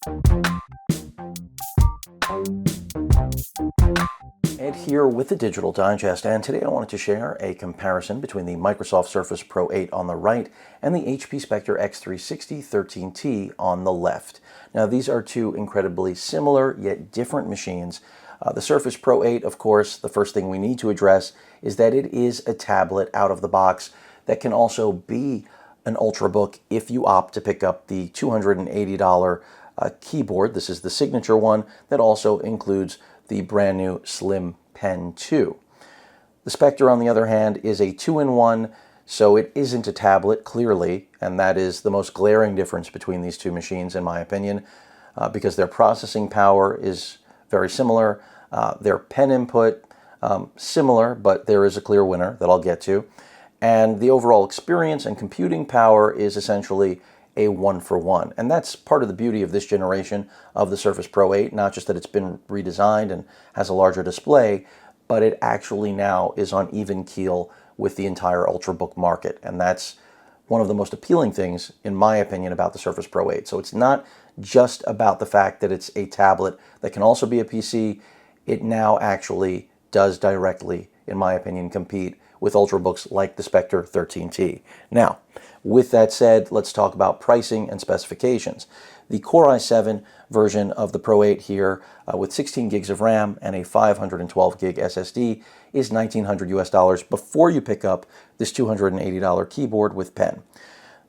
Ed here with the Digital Digest, and today I wanted to share a comparison between the Microsoft Surface Pro 8 on the right and the HP Spectre X360 13t on the left. Now, these are two incredibly similar yet different machines. The Surface Pro 8, of course, the first thing we need to address is that it is a tablet out of the box that can also be an Ultrabook if you opt to pick up the $280 keyboard. This is the signature one that also includes the brand new Slim Pen 2. The Spectre, on the other hand, is a 2-in-1, so it isn't a tablet, clearly, and that is the most glaring difference between these two machines, in my opinion, because their processing power is very similar, their pen input similar, but there is a clear winner that I'll get to, and the overall experience and computing power is essentially a one-for-one. And that's part of the beauty of this generation of the Surface Pro 8, not just that it's been redesigned and has a larger display, but it actually now is on even keel with the entire Ultrabook market. And that's one of the most appealing things, in my opinion, about the Surface Pro 8. So it's not just about the fact that it's a tablet that can also be a PC. It now actually does directly, in my opinion, compete with Ultrabooks like the Spectre 13t. Now, with that said, let's talk about pricing and specifications. The Core i7 version of the Pro 8 here with 16 gigs of RAM and a 512 gig SSD is $1,900 before you pick up this $280 keyboard with pen.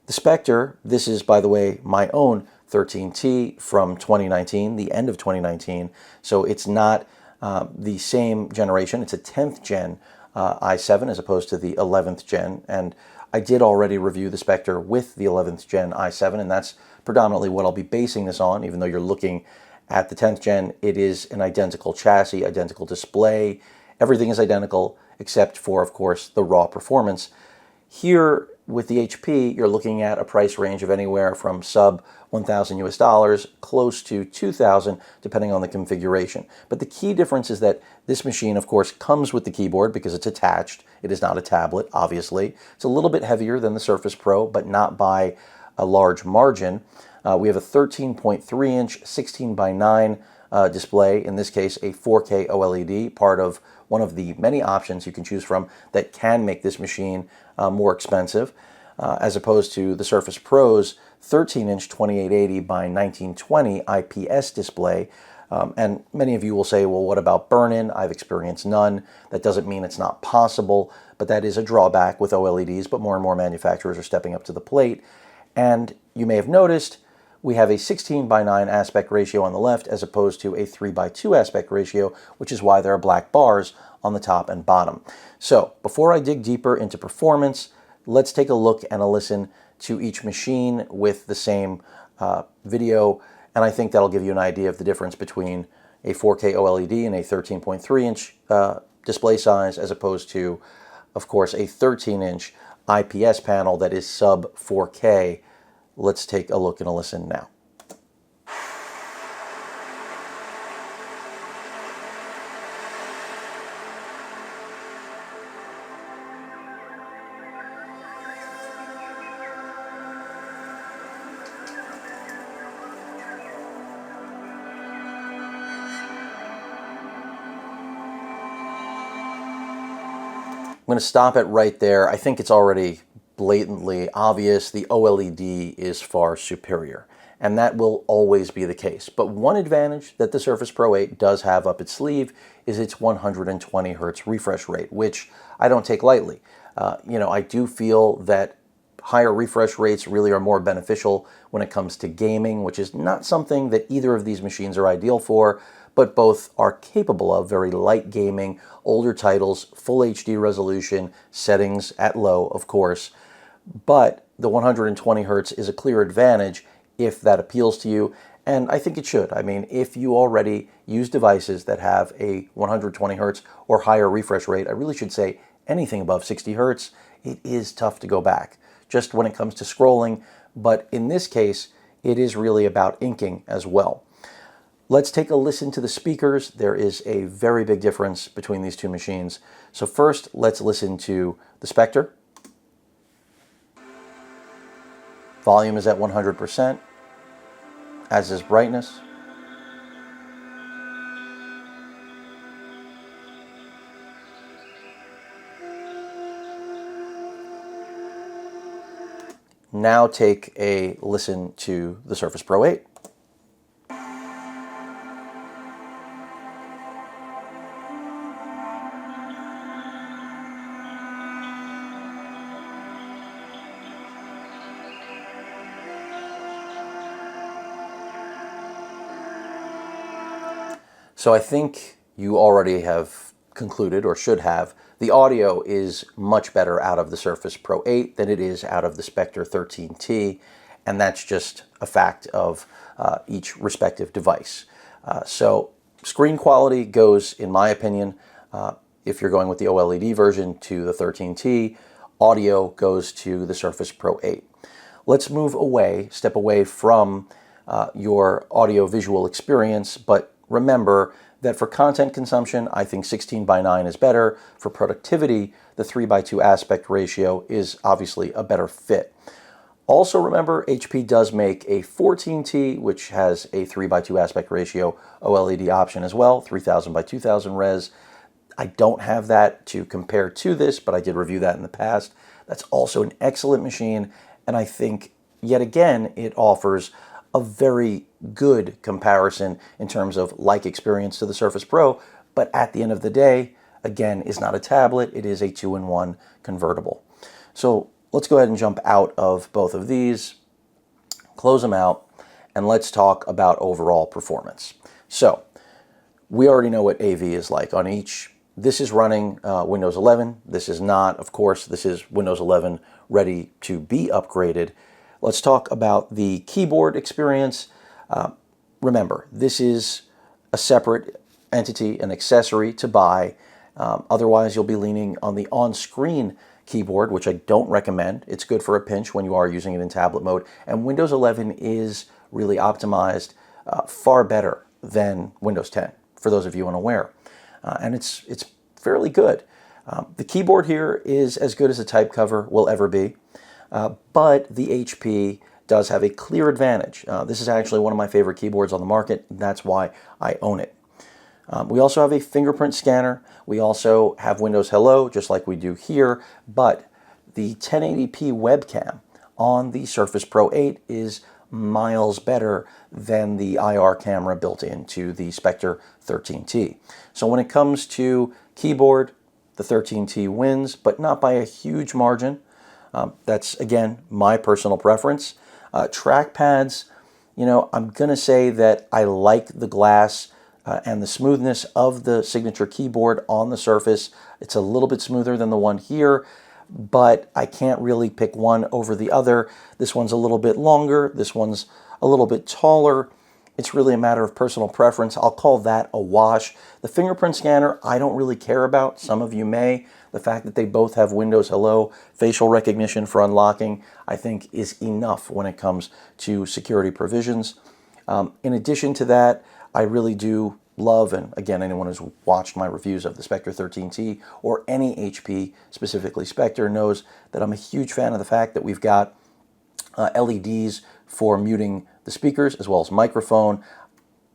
The Spectre, this is, by the way, my own 13T from 2019, the end of 2019, so it's not the same generation. It's a 10th gen i7 as opposed to the 11th gen, and I did already review the Spectre with the 11th gen i7, and that's predominantly what I'll be basing this on. Even though you're looking at the 10th gen, it is an identical chassis, identical display, everything is identical except for, of course, the raw performance. Here with the HP, you're looking at a price range of anywhere from sub $1,000 close to $2,000 depending on the configuration. But the key difference is that this machine, of course, comes with the keyboard because it's attached. It is not a tablet, obviously. It's a little bit heavier than the Surface Pro, but not by a large margin. We have a 13.3-inch 16 by 9 display, in this case a 4K OLED, part of one of the many options you can choose from that can make this machine more expensive, as opposed to the Surface Pro's 13-inch 2880 by 1920 IPS display. And many of you will say, well, what about burn-in? I've experienced none. That doesn't mean it's not possible, but that is a drawback with OLEDs, but more and more manufacturers are stepping up to the plate. And you may have noticed we have a 16 by 9 aspect ratio on the left as opposed to a 3 by 2 aspect ratio, which is why there are black bars on the top and bottom. So before I dig deeper into performance, let's take a look and a listen to each machine with the same video, and I think that'll give you an idea of the difference between a 4K OLED and a 13.3-inch display size as opposed to, of course, a 13-inch IPS panel that is sub 4K. Let's take a look and a listen now. I'm going to stop it right there. I think it's already blatantly obvious the OLED is far superior, and that will always be the case. But one advantage that the Surface Pro 8 does have up its sleeve is its 120 hertz refresh rate, which I don't take lightly. I do feel that higher refresh rates really are more beneficial when it comes to gaming, which is not something that either of these machines are ideal for, but both are capable of very light gaming, older titles, full HD resolution, settings at low, of course. But the 120 hertz is a clear advantage if that appeals to you, and I think it should. I mean, if you already use devices that have a 120 hertz or higher refresh rate, I really should say anything above 60 hertz, it is tough to go back, just when it comes to scrolling, but in this case, it is really about inking as well. Let's take a listen to the speakers. There is a very big difference between these two machines. So first, let's listen to the Spectre. Volume is at 100%. as is brightness. Now take a listen to the Surface Pro 8. So I think you already have concluded, or should have, the audio is much better out of the Surface Pro 8 than it is out of the Spectre 13t, and that's just a fact of each respective device. So screen quality goes, in my opinion, if you're going with the OLED version, to the 13t. Audio goes to the Surface Pro 8. Let's move away, step away from your audio-visual experience, but remember that for content consumption, I think 16:9 is better. For productivity, the 3:2 aspect ratio is obviously a better fit. Also remember, HP does make a 14T, which has a 3:2 aspect ratio OLED option as well, 3000 by 2000 res. I don't have that to compare to this, but I did review that in the past. That's also an excellent machine, and I think, yet again, it offers a very good comparison in terms of like experience to the Surface Pro, but at the end of the day, again, is not a tablet, it is a 2-in-1 convertible. So let's go ahead and jump out of both of these, close them out, and let's talk about overall performance. So we already know what AV is like on each. This is running Windows 11. This is not, of course, this is Windows 11 ready to be upgraded. Let's talk about the keyboard experience. Remember, this is a separate entity, an accessory to buy. Otherwise, you'll be leaning on the on-screen keyboard, which I don't recommend. It's good for a pinch when you are using it in tablet mode. And Windows 11 is really optimized far better than Windows 10, for those of you unaware. And it's fairly good. The keyboard here is as good as a type cover will ever be. But the HP does have a clear advantage. This is actually one of my favorite keyboards on the market. That's why I own it. We also have a fingerprint scanner. We also have Windows Hello, just like we do here. But the 1080p webcam on the Surface Pro 8 is miles better than the IR camera built into the Spectre 13t. So when it comes to keyboard, the 13t wins, but not by a huge margin. That's, again, my personal preference. Trackpads, you know, I'm going to say that I like the glass and the smoothness of the signature keyboard on the Surface. It's a little bit smoother than the one here, but I can't really pick one over the other. This one's a little bit longer. This one's a little bit taller. It's really a matter of personal preference. I'll call that a wash. The fingerprint scanner, I don't really care about. Some of you may. The fact that they both have Windows Hello facial recognition for unlocking, I think, is enough when it comes to security provisions. In addition to that, I really do love, and again, anyone who's watched my reviews of the Spectre 13t or any HP, specifically Spectre, knows that I'm a huge fan of the fact that we've got LEDs for muting the speakers as well as microphone.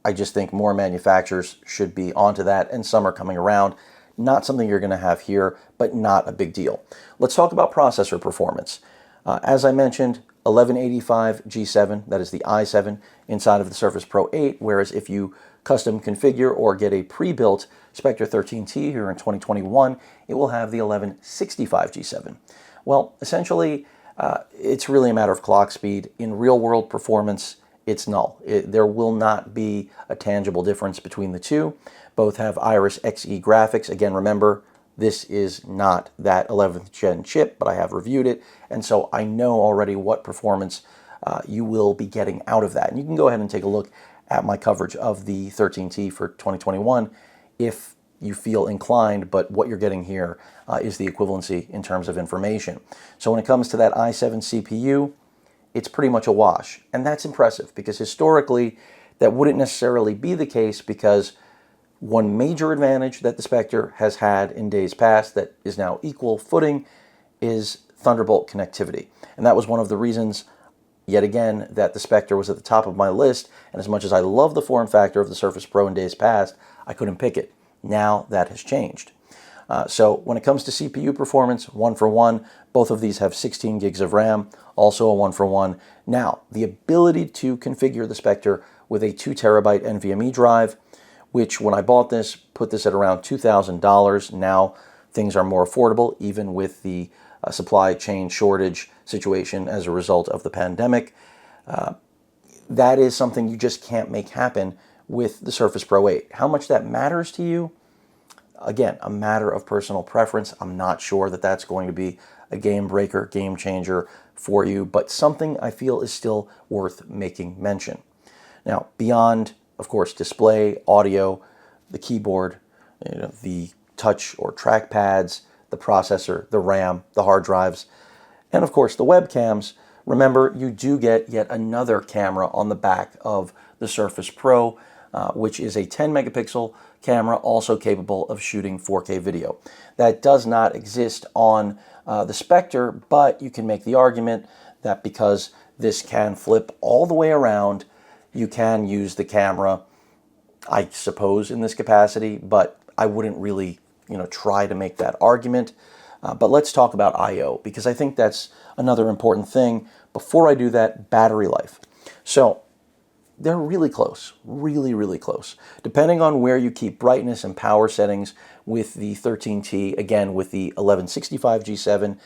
I just think more manufacturers should be onto that, and some are coming around. Not something you're going to have here, but not a big deal. Let's talk about processor performance. As I mentioned, 1185 G7, that is the i7 inside of the Surface Pro 8, whereas if you custom configure or get a pre-built Spectre 13t here in 2021, it will have the 1165 G7. Well, essentially, it's really a matter of clock speed. In real-world performance, it's null. There will not be a tangible difference between the two. Both have Iris Xe graphics. Again, remember, this is not that 11th gen chip, but I have reviewed it, and so I know already what performance you will be getting out of that. And you can go ahead and take a look at my coverage of the 13T for 2021 if you feel inclined, but what you're getting here is the equivalency in terms of information. So when it comes to that i7 CPU, it's pretty much a wash. And that's impressive because historically that wouldn't necessarily be the case, because one major advantage that the Spectre has had in days past that is now equal footing is Thunderbolt connectivity. And that was one of the reasons, yet again, that the Spectre was at the top of my list, and as much as I love the form factor of the Surface Pro in days past, I couldn't pick it. Now that has changed. So when it comes to CPU performance, 1-for-1, both of these have 16 gigs of RAM, also a 1-for-1. Now, the ability to configure the Spectre with a 2 terabyte NVMe drive, which when I bought this, put this at around $2,000. Now things are more affordable, even with the supply chain shortage situation as a result of the pandemic. That is something you just can't make happen with the Surface Pro 8. How much that matters to you? Again, a matter of personal preference. I'm not sure that that's going to be a game breaker, game changer for you, but something I feel is still worth making mention. Now, beyond, of course, display, audio, the keyboard, the touch or trackpads, the processor, the RAM, the hard drives, and of course the webcams, remember you do get yet another camera on the back of the Surface Pro, which is a 10 megapixel camera also capable of shooting 4K video. That does not exist on the Spectre, but you can make the argument that because this can flip all the way around, you can use the camera, I suppose, in this capacity, but I wouldn't really, try to make that argument. But let's talk about I/O, because I think that's another important thing. Before I do that, battery life. So they're really close, really, really close. Depending on where you keep brightness and power settings with the 13T, again, with the 1165 G7,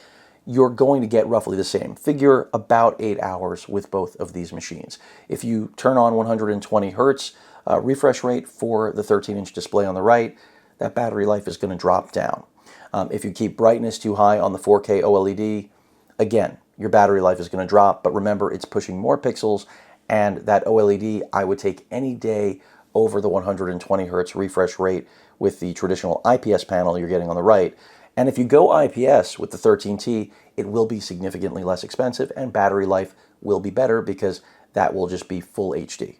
you're going to get roughly the same. Figure about 8 hours with both of these machines. If you turn on 120 hertz refresh rate for the 13-inch display on the right, that battery life is going to drop down. If you keep brightness too high on the 4K OLED, again, your battery life is going to drop, but remember, it's pushing more pixels, and that OLED I would take any day over the 120 hertz refresh rate with the traditional IPS panel you're getting on the right. And if you go IPS with the 13T, it will be significantly less expensive, and battery life will be better because that will just be full HD.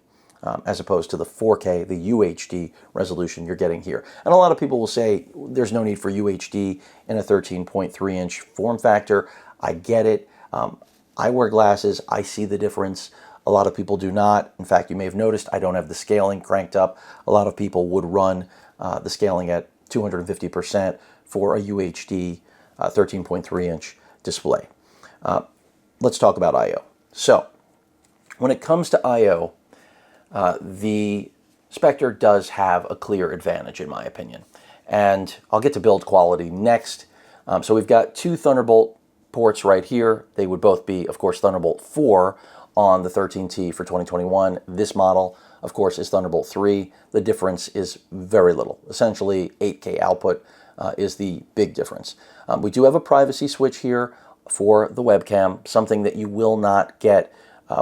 As opposed to the 4K, the UHD resolution you're getting here. And a lot of people will say there's no need for UHD in a 13.3-inch form factor. I get it. I wear glasses. I see the difference. A lot of people do not. In fact, you may have noticed I don't have the scaling cranked up. A lot of people would run the scaling at 250% for a UHD 13.3-inch display. Let's talk about I/O. So when it comes to I/O, the Spectre does have a clear advantage, in my opinion. And I'll get to build quality next. So we've got 2 Thunderbolt ports right here. They would both be, of course, Thunderbolt 4 on the 13T for 2021. This model, of course, is Thunderbolt 3. The difference is very little. Essentially, 8K output is the big difference. We do have a privacy switch here for the webcam, something that you will not get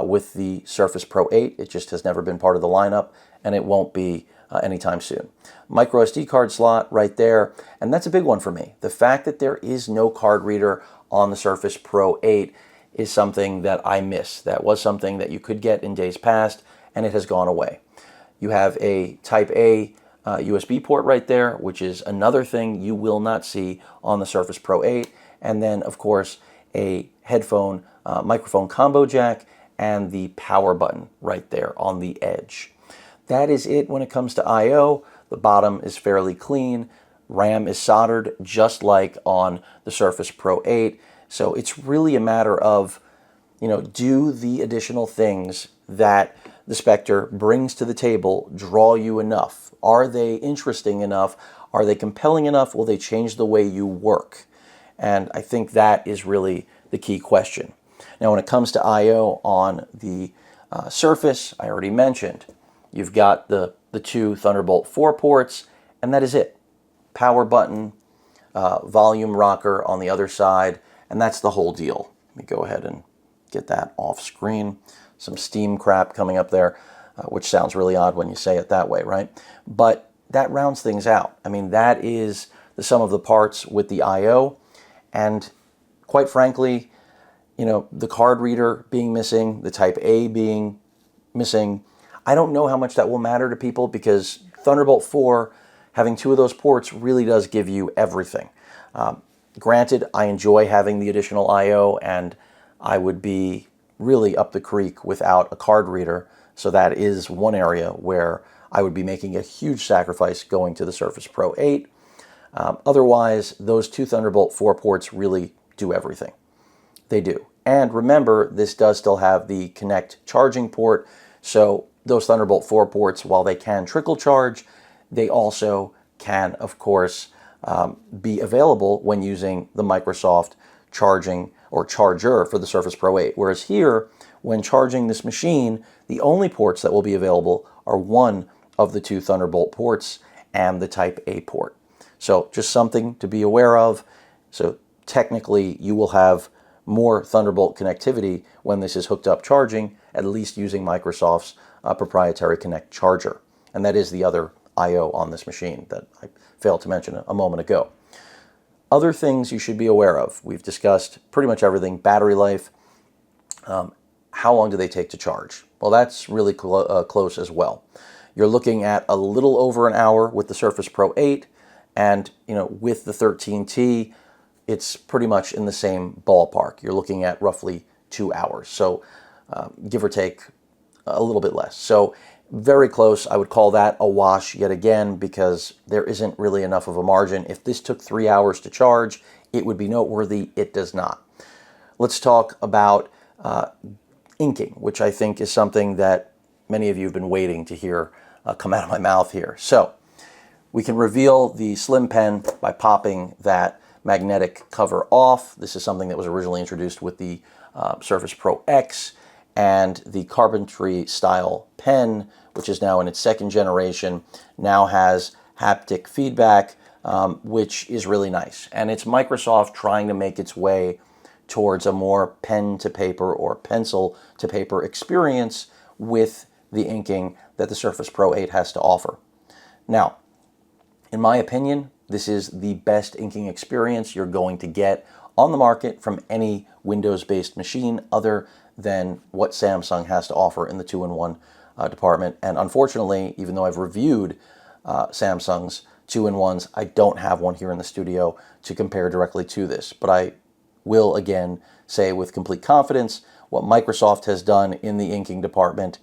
with the Surface Pro 8. It just has never been part of the lineup, and it won't be anytime soon. Micro SD card slot right there, and that's a big one for me. The fact that there is no card reader on the Surface Pro 8 is something that I miss. That was something that you could get in days past, and it has gone away. You have a Type A USB port right there, which is another thing you will not see on the Surface Pro 8, and then, of course, a headphone microphone combo jack and the power button right there on the edge. That is it when it comes to I/O. The bottom is fairly clean. RAM is soldered just like on the Surface Pro 8. So it's really a matter of, do the additional things that the Spectre brings to the table draw you enough? Are they interesting enough? Are they compelling enough? Will they change the way you work? And I think that is really the key question. Now, when it comes to I/O on the Surface, I already mentioned, you've got the 2 Thunderbolt 4 ports, and that is it. Power button, volume rocker on the other side, and that's the whole deal. Let me go ahead and get that off screen. Some steam crap coming up there, which sounds really odd when you say it that way, right? But that rounds things out. I mean, that is the sum of the parts with the I/O, and quite frankly, the card reader being missing, the Type A being missing, I don't know how much that will matter to people because Thunderbolt 4, having 2 of those ports really does give you everything. Granted, I enjoy having the additional I/O, and I would be really up the creek without a card reader. So that is one area where I would be making a huge sacrifice going to the Surface Pro 8. Otherwise, those two Thunderbolt 4 ports really do everything. They do. And remember, this does still have the Connect charging port. So those Thunderbolt 4 ports, while they can trickle charge, they also can, of course, be available when using the Microsoft charging or charger for the Surface Pro 8. Whereas here, when charging this machine, the only ports that will be available are one of the two Thunderbolt ports and the Type A port. So just something to be aware of. So technically, you will have more Thunderbolt connectivity when this is hooked up charging, at least using Microsoft's proprietary Connect charger. And that is the other I/O on this machine that I failed to mention a moment ago. Other things you should be aware of. We've discussed pretty much everything. Battery life. How long do they take to charge? Well, that's really close as well. You're looking at a little over an hour with the Surface Pro 8, and with the 13T, it's pretty much in the same ballpark. You're looking at roughly 2 hours, so give or take a little bit less. So very close. I would call that a wash yet again, because there isn't really enough of a margin. If this took 3 hours to charge, it would be noteworthy. It does not. Let's talk about inking, which I think is something that many of you have been waiting to hear come out of my mouth here. So we can reveal the slim pen by popping that magnetic cover off. This is something that was originally introduced with the Surface Pro X and the carpentry style pen, which is now in its second generation, now has haptic feedback, which is really nice. And it's Microsoft trying to make its way towards a more pen to paper or pencil to paper experience with the inking that the Surface Pro 8 has to offer. Now, in my opinion, this is the best inking experience you're going to get on the market from any Windows-based machine other than what Samsung has to offer in the 2-in-1 department. And unfortunately, even though I've reviewed Samsung's 2-in-1s, I don't have one here in the studio to compare directly to this. But I will again say with complete confidence what Microsoft has done in the inking department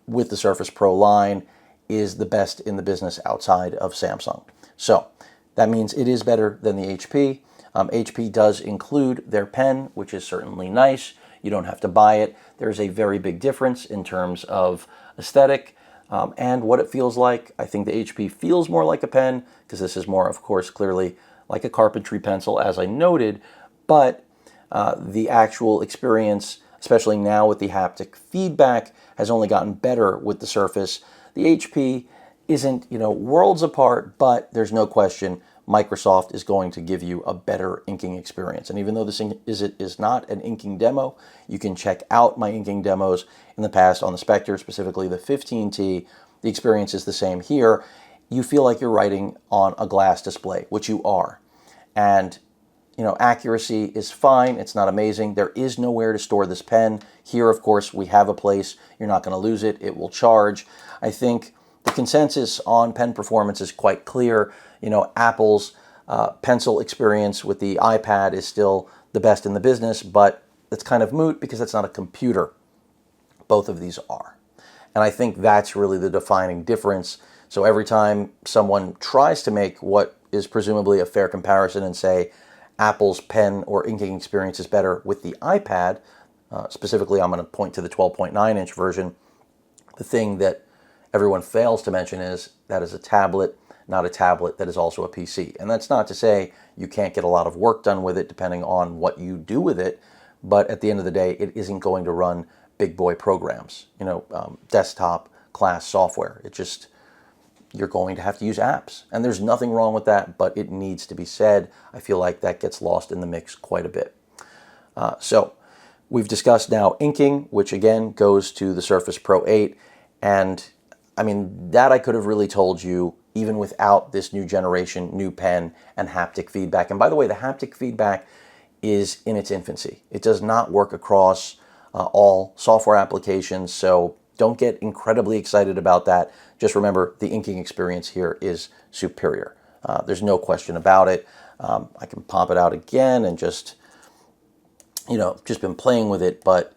with the Surface Pro line is the best in the business outside of Samsung. So that means it is better than the HP. HP does include their pen, which is certainly nice. You don't have to buy it. There's a very big difference in terms of aesthetic and what it feels like. I think the HP feels more like a pen because this is more, of course, clearly like a carpentry pencil, as I noted, but the actual experience, especially now with the haptic feedback, has only gotten better with the Surface. The HP isn't, worlds apart, but there's no question Microsoft is going to give you a better inking experience. And even though this is not an inking demo, you can check out my inking demos in the past on the Spectre, specifically the 15T. The experience is the same here. You feel like you're writing on a glass display, which you are. And accuracy is fine. It's not amazing. There is nowhere to store this pen. Here, of course, we have a place. You're not going to lose it. It will charge. I think the consensus on pen performance is quite clear. Apple's pencil experience with the iPad is still the best in the business, but it's kind of moot because it's not a computer. Both of these are. And I think that's really the defining difference. So every time someone tries to make what is presumably a fair comparison and say Apple's pen or inking experience is better with the iPad, specifically I'm going to point to the 12.9-inch version, the thing that everyone fails to mention is that is a tablet, not a tablet that is also a PC. And that's not to say you can't get a lot of work done with it depending on what you do with it, but at the end of the day, it isn't going to run big boy programs, desktop class software. You're going to have to use apps. And there's nothing wrong with that, but it needs to be said. I feel like that gets lost in the mix quite a bit. So we've discussed now inking, which again goes to the Surface Pro 8. And I mean, that I could have really told you even without this new generation, new pen and haptic feedback. And by the way, the haptic feedback is in its infancy. It does not work across all software applications, so don't get incredibly excited about that. Just remember, the inking experience here is superior. There's no question about it. I can pop it out again and just been playing with it, but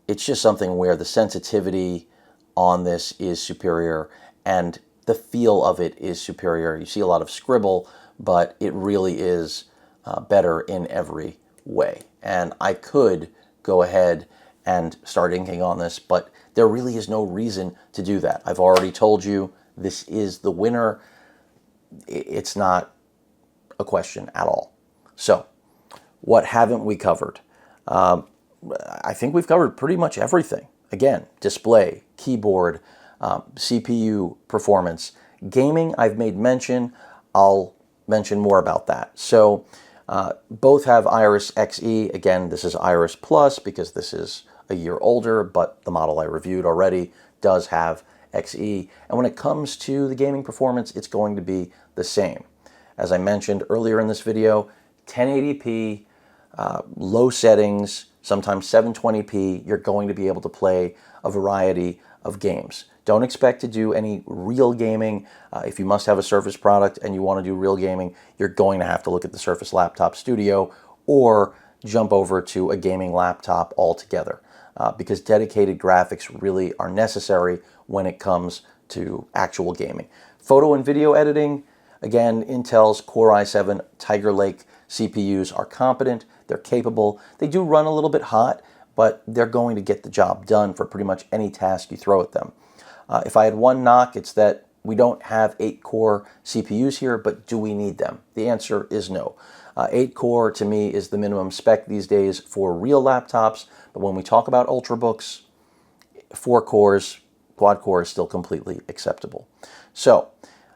it's just something where the sensitivity on this is superior and the feel of it is superior. You see a lot of scribble, but it really is better in every way. And I could go ahead and start inking on this, but there really is no reason to do that. I've already told you this is the winner. It's not a question at all. So, what haven't we covered? I think we've covered pretty much everything. Again, display, keyboard, CPU performance. Gaming, I've made mention. I'll mention more about that. So, both have Iris Xe. Again, this is Iris Plus because this is a year older, but the model I reviewed already does have Xe. And when it comes to the gaming performance, it's going to be the same. As I mentioned earlier in this video, 1080p, low settings, sometimes 720p, you're going to be able to play a variety of games. Don't expect to do any real gaming. If you must have a Surface product and you want to do real gaming, you're going to have to look at the Surface Laptop Studio or jump over to a gaming laptop altogether because dedicated graphics really are necessary when it comes to actual gaming. Photo and video editing, again, Intel's Core i7 Tiger Lake CPUs are competent, they're capable. They do run a little bit hot, but they're going to get the job done for pretty much any task you throw at them. If I had one knock, it's that we don't have 8-core CPUs here, but do we need them? The answer is no. 8-core to me is the minimum spec these days for real laptops, but when we talk about Ultrabooks, 4 cores, quad core is still completely acceptable. So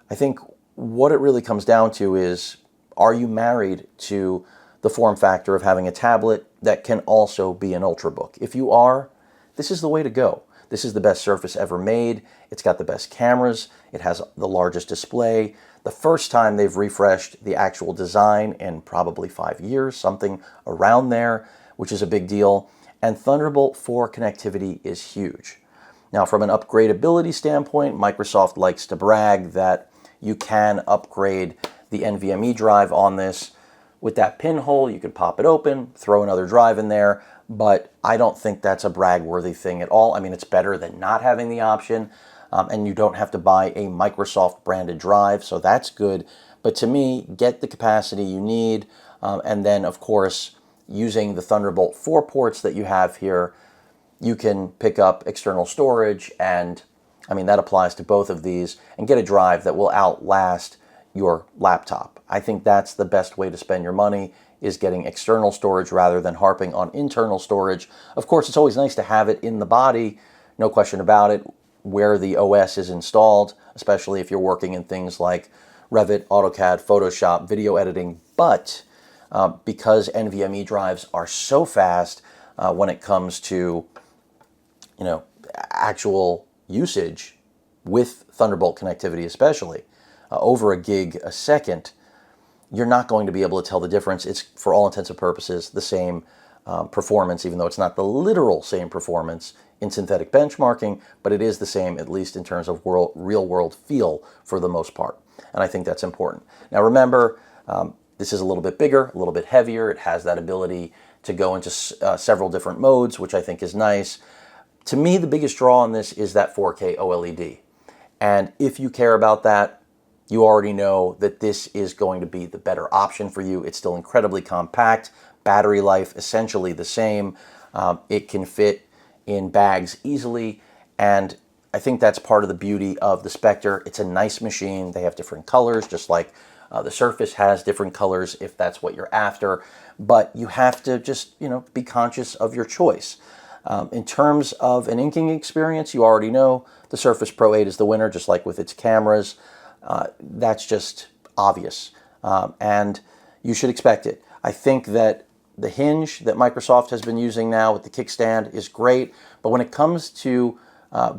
I think what it really comes down to is, are you married to the form factor of having a tablet that can also be an Ultrabook? If you are, this is the way to go. This is the best Surface ever made. It's got the best cameras. It has the largest display. The first time they've refreshed the actual design in probably 5 years, something around there, which is a big deal. And Thunderbolt 4 connectivity is huge. Now, from an upgradability standpoint, Microsoft likes to brag that you can upgrade the NVMe drive on this. With that pinhole, you could pop it open, throw another drive in there, but I don't think that's a brag-worthy thing at all. I mean, it's better than not having the option, and you don't have to buy a Microsoft-branded drive, so that's good. But to me, get the capacity you need, and then, of course, using the Thunderbolt 4 ports that you have here, you can pick up external storage, and I mean, that applies to both of these, and get a drive that will outlast your laptop. I think that's the best way to spend your money, is getting external storage rather than harping on internal storage. Of course, it's always nice to have it in the body, no question about it, where the OS is installed, especially if you're working in things like Revit, AutoCAD, Photoshop, video editing. But because NVMe drives are so fast when it comes to, you know, actual usage with Thunderbolt connectivity especially, over a gig a second, you're not going to be able to tell the difference. It's, for all intents and purposes, the same performance, even though it's not the literal same performance in synthetic benchmarking, but it is the same, at least in terms of real-world feel for the most part. And I think that's important. Now remember, this is a little bit bigger, a little bit heavier. It has that ability to go into several different modes, which I think is nice. To me, the biggest draw on this is that 4K OLED. And if you care about that, you already know that this is going to be the better option for you. It's still incredibly compact, battery life essentially the same. It can fit in bags easily, and I think that's part of the beauty of the Spectre. It's a nice machine. They have different colors, just like the Surface has different colors if that's what you're after, but you have to just, you know, be conscious of your choice. In terms of an inking experience, you already know the Surface Pro 8 is the winner, just like with its cameras. That's just obvious, and you should expect it. I think that the hinge that Microsoft has been using now with the kickstand is great, but when it comes to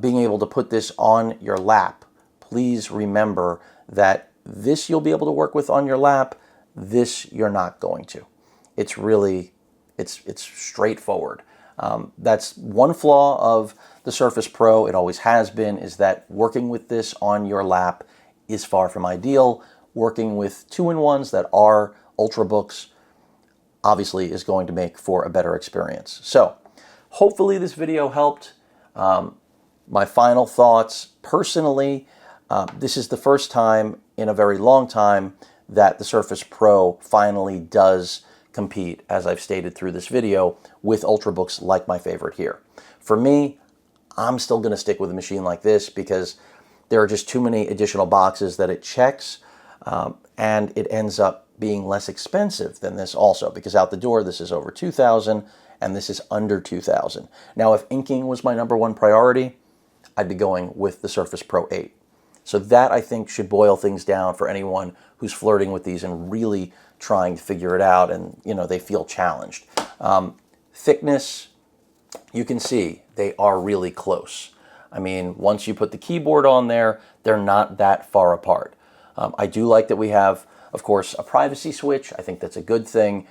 being able to put this on your lap, please remember that this you'll be able to work with on your lap, this you're not going to. It's really, it's straightforward. That's one flaw of the Surface Pro, it always has been, is that working with this on your lap is far from ideal. Working with two-in-ones that are Ultrabooks obviously is going to make for a better experience. So, hopefully this video helped. My final thoughts, personally, this is the first time in a very long time that the Surface Pro finally does compete, as I've stated through this video, with Ultrabooks like my favorite here. For me, I'm still going to stick with a machine like this because there are just too many additional boxes that it checks, and it ends up being less expensive than this also, because out the door this is over $2,000 and this is under $2,000. Now, if inking was my #1 priority, I'd be going with the Surface Pro 8. So that, I think, should boil things down for anyone who's flirting with these and really trying to figure it out, and they feel challenged. Thickness, you can see they are really close. I mean, once you put the keyboard on there, they're not that far apart. I do like that we have, of course, a privacy switch. I think that's a good thing.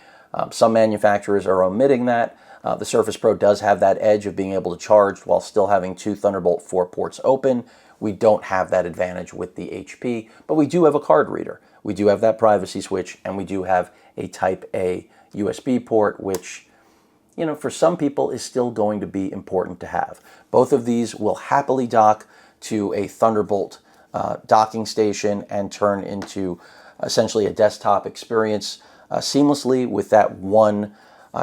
Some manufacturers are omitting that. The Surface Pro does have that edge of being able to charge while still having 2 Thunderbolt 4 ports open. We don't have that advantage with the HP, but we do have a card reader. We do have that privacy switch, and we do have a Type A USB port, which, for some people is still going to be important to have. Both of these will happily dock to a Thunderbolt docking station and turn into essentially a desktop experience seamlessly with that one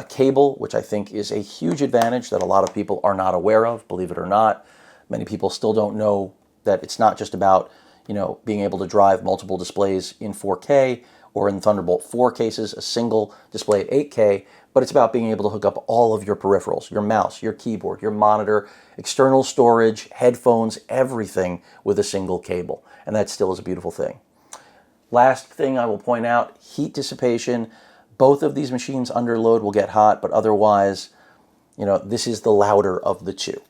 cable, which I think is a huge advantage that a lot of people are not aware of, believe it or not. Many people still don't know that it's not just about, being able to drive multiple displays in 4K or in Thunderbolt 4 cases, a single display at 8K, but it's about being able to hook up all of your peripherals, your mouse, your keyboard, your monitor, external storage, headphones, everything with a single cable. And that still is a beautiful thing. Last thing I will point out, heat dissipation. Both of these machines under load will get hot, but otherwise, this is the louder of the two.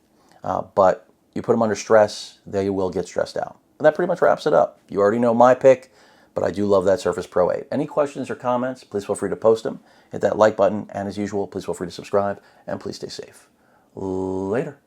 But you put them under stress, they will get stressed out. And that pretty much wraps it up. You already know my pick, but I do love that Surface Pro 8. Any questions or comments, please feel free to post them. Hit that like button, and as usual, please feel free to subscribe, and please stay safe. Later.